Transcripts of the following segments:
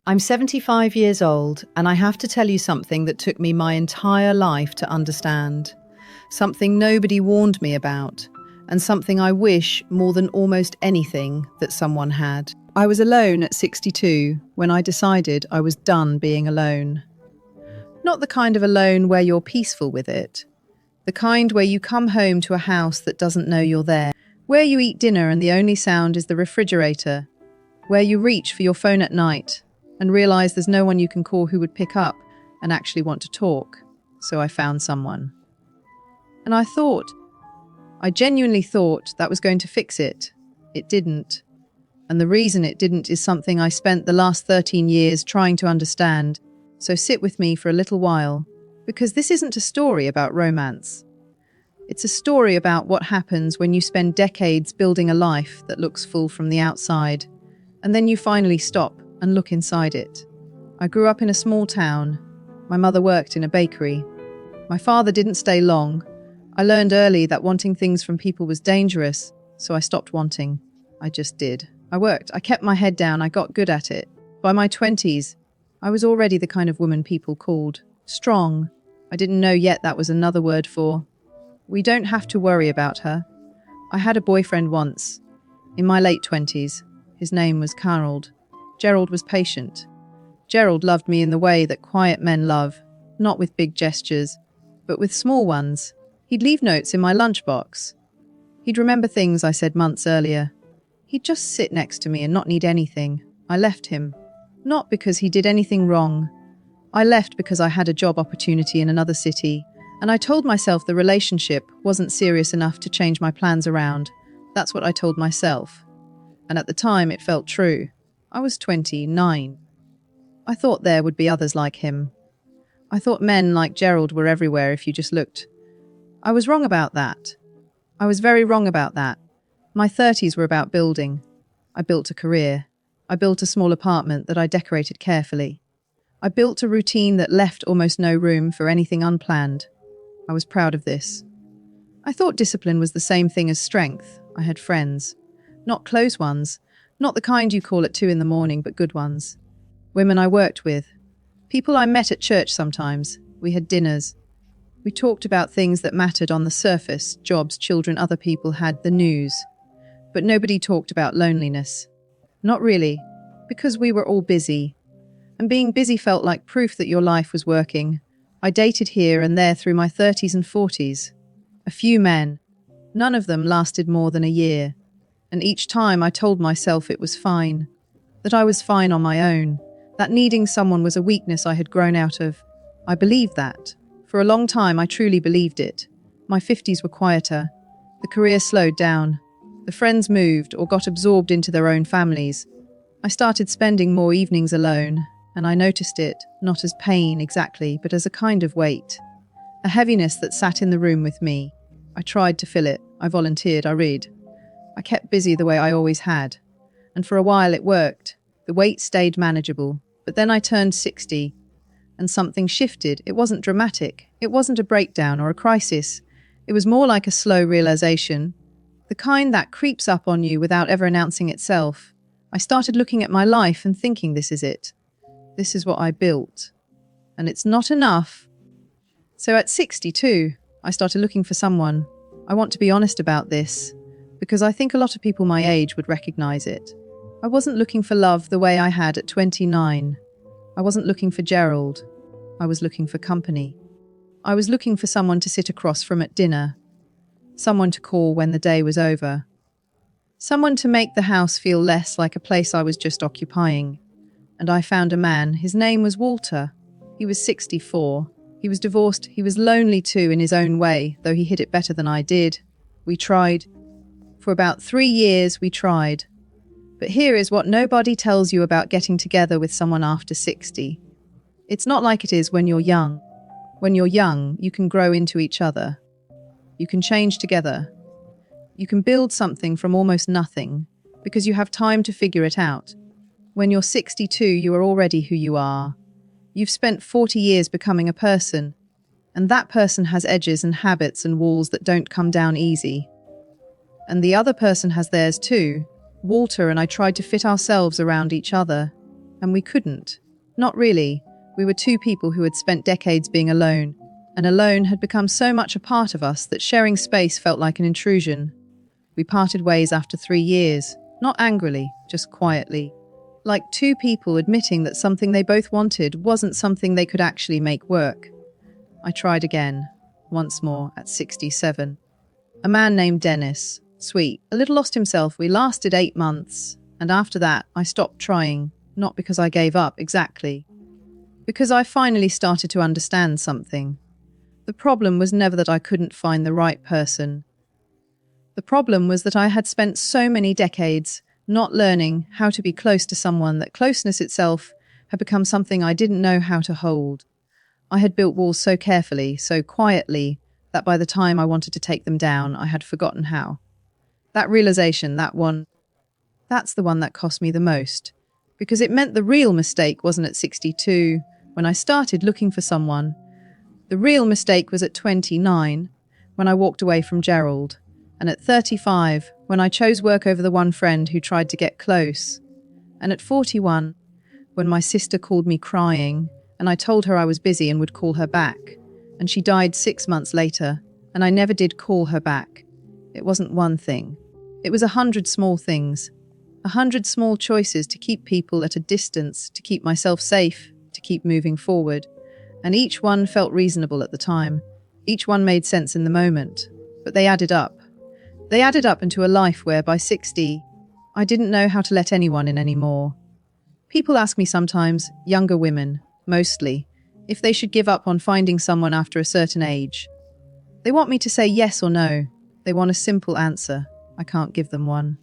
I'm 75 years old, and I have to tell you something that took me my entire life to understand. Something nobody warned me about, and something I wish more than almost anything that someone had. I was alone at 62 when I decided I was done being alone. Not the kind of alone where you're peaceful with it. The kind where you come home to a house that doesn't know you're there. Where you eat dinner and the only sound is the refrigerator. Where you reach for your phone at night and realize there's no one you can call who would pick up and actually want to talk. So I found someone. And I genuinely thought that was going to fix it. It didn't. And the reason it didn't is something I spent the last 13 years trying to understand. So sit with me for a little while, because this isn't a story about romance. It's a story about what happens when you spend decades building a life that looks full from the outside, and then you finally stop and look inside it. I grew up in a small town. My mother worked in a bakery. My father didn't stay long. I learned early that wanting things from people was dangerous, so I stopped wanting. I just did. I worked. I kept my head down. I got good at it. By my 20s, I was already the kind of woman people called strong. I didn't know yet that was another word for, we don't have to worry about her. I had a boyfriend once, in my late 20s. His name was Gerald. Gerald was patient. Gerald loved me in the way that quiet men love, not with big gestures, but with small ones. He'd leave notes in my lunchbox. He'd remember things I said months earlier. He'd just sit next to me and not need anything. I left him. Not because he did anything wrong. I left because I had a job opportunity in another city, and I told myself the relationship wasn't serious enough to change my plans around. That's what I told myself. And at the time, it felt true. I was 29. I thought there would be others like him. I thought men like Gerald were everywhere if you just looked. I was wrong about that. I was very wrong about that. My 30s were about building. I built a career. I built a small apartment that I decorated carefully. I built a routine that left almost no room for anything unplanned. I was proud of this. I thought discipline was the same thing as strength. I had friends. Not close ones. Not the kind you call at 2 a.m, but good ones. Women I worked with. People I met at church sometimes. We had dinners. We talked about things that mattered on the surface, jobs, children, other people had, the news. But nobody talked about loneliness. Not really, because we were all busy. And being busy felt like proof that your life was working. I dated here and there through my 30s and 40s. A few men. None of them lasted more than a year. And each time I told myself it was fine. That I was fine on my own. That needing someone was a weakness I had grown out of. I believed that. For a long time I truly believed it. My 50s were quieter. The career slowed down. The friends moved or got absorbed into their own families. I started spending more evenings alone. And I noticed it, not as pain exactly, but as a kind of weight. A heaviness that sat in the room with me. I tried to fill it. I volunteered. I read. I kept busy the way I always had. And for a while it worked. The weight stayed manageable. But then I turned 60. And something shifted. It wasn't dramatic. It wasn't a breakdown or a crisis. It was more like a slow realization. The kind that creeps up on you without ever announcing itself. I started looking at my life and thinking, this is it. This is what I built. And it's not enough. So at 62, I started looking for someone. I want to be honest about this, because I think a lot of people my age would recognize it. I wasn't looking for love the way I had at 29. I wasn't looking for Gerald. I was looking for company. I was looking for someone to sit across from at dinner. Someone to call when the day was over. Someone to make the house feel less like a place I was just occupying. And I found a man. His name was Walter. He was 64. He was divorced. He was lonely too in his own way, though he hid it better than I did. We tried. For about 3 years, we tried. But here is what nobody tells you about getting together with someone after 60. It's not like it is when you're young. When you're young, you can grow into each other. You can change together. You can build something from almost nothing, because you have time to figure it out. When you're 62, you are already who you are. You've spent 40 years becoming a person, and that person has edges and habits and walls that don't come down easy. And the other person has theirs too. Walter and I tried to fit ourselves around each other. And we couldn't. Not really. We were two people who had spent decades being alone, and alone had become so much a part of us that sharing space felt like an intrusion. We parted ways after 3 years, not angrily, just quietly. Like two people admitting that something they both wanted wasn't something they could actually make work. I tried again, once more, at 67. A man named Dennis. Sweet, a little lost himself. We lasted 8 months, and after that, I stopped trying, not because I gave up, exactly. Because I finally started to understand something. The problem was never that I couldn't find the right person. The problem was that I had spent so many decades not learning how to be close to someone that closeness itself had become something I didn't know how to hold. I had built walls so carefully, so quietly, that by the time I wanted to take them down, I had forgotten how. That realization, that's the one that cost me the most. Because it meant the real mistake wasn't at 62, when I started looking for someone. The real mistake was at 29, when I walked away from Gerald. And at 35, when I chose work over the one friend who tried to get close. And at 41, when my sister called me crying, and I told her I was busy and would call her back. And she died 6 months later, and I never did call her back. It wasn't one thing. It was 100 small things. 100 small choices to keep people at a distance, to keep myself safe, to keep moving forward. And each one felt reasonable at the time. Each one made sense in the moment. But they added up. They added up into a life where, by 60, I didn't know how to let anyone in anymore. People ask me sometimes, younger women, mostly, if they should give up on finding someone after a certain age. They want me to say yes or no. They want a simple answer. I can't give them one.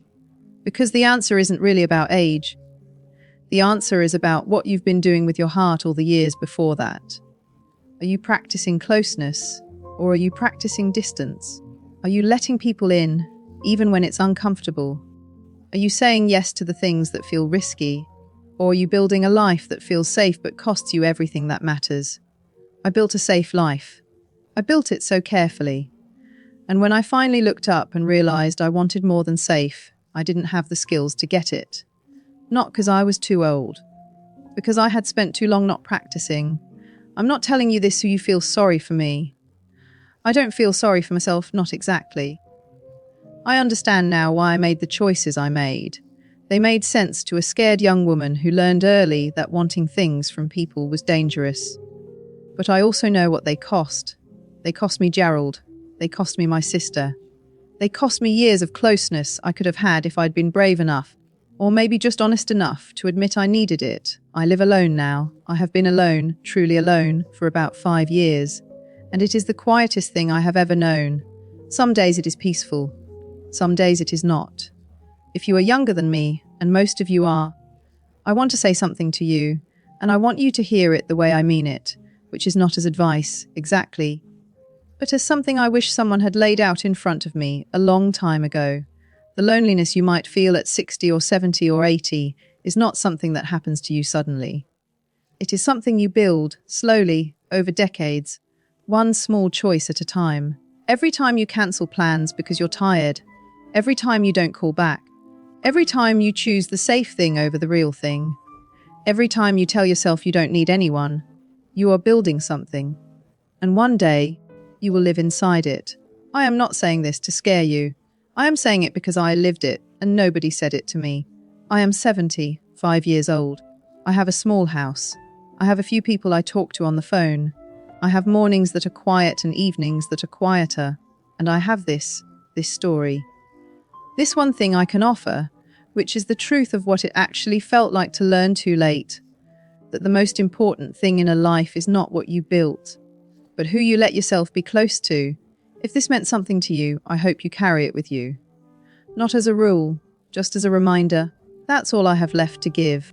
Because the answer isn't really about age. The answer is about what you've been doing with your heart all the years before that. Are you practicing closeness, or are you practicing distance? Are you letting people in, even when it's uncomfortable? Are you saying yes to the things that feel risky? Or are you building a life that feels safe but costs you everything that matters? I built a safe life. I built it so carefully. And when I finally looked up and realized I wanted more than safe, I didn't have the skills to get it. Not because I was too old. Because I had spent too long not practicing. I'm not telling you this so you feel sorry for me. I don't feel sorry for myself, not exactly. I understand now why I made the choices I made. They made sense to a scared young woman who learned early that wanting things from people was dangerous. But I also know what they cost. They cost me Gerald. They cost me my sister. They cost me years of closeness I could have had if I'd been brave enough, or maybe just honest enough to admit I needed it. I live alone now. I have been alone, truly alone, for about 5 years. And it is the quietest thing I have ever known. Some days it is peaceful. Some days it is not. If you are younger than me, and most of you are, I want to say something to you, and I want you to hear it the way I mean it, which is not as advice, exactly, but as something I wish someone had laid out in front of me a long time ago. The loneliness you might feel at 60 or 70 or 80 is not something that happens to you suddenly. It is something you build, slowly, over decades, one small choice at a time. Every time you cancel plans because you're tired, every time you don't call back, every time you choose the safe thing over the real thing, every time you tell yourself you don't need anyone, you are building something. And one day, you will live inside it. I am not saying this to scare you. I am saying it because I lived it, and nobody said it to me. I am 75 years old. I have a small house. I have a few people I talk to on the phone. I have mornings that are quiet and evenings that are quieter. And I have this story. This one thing I can offer, which is the truth of what it actually felt like to learn too late. That the most important thing in a life is not what you built, but who you let yourself be close to. If this meant something to you, I hope you carry it with you. Not as a rule, just as a reminder. That's all I have left to give.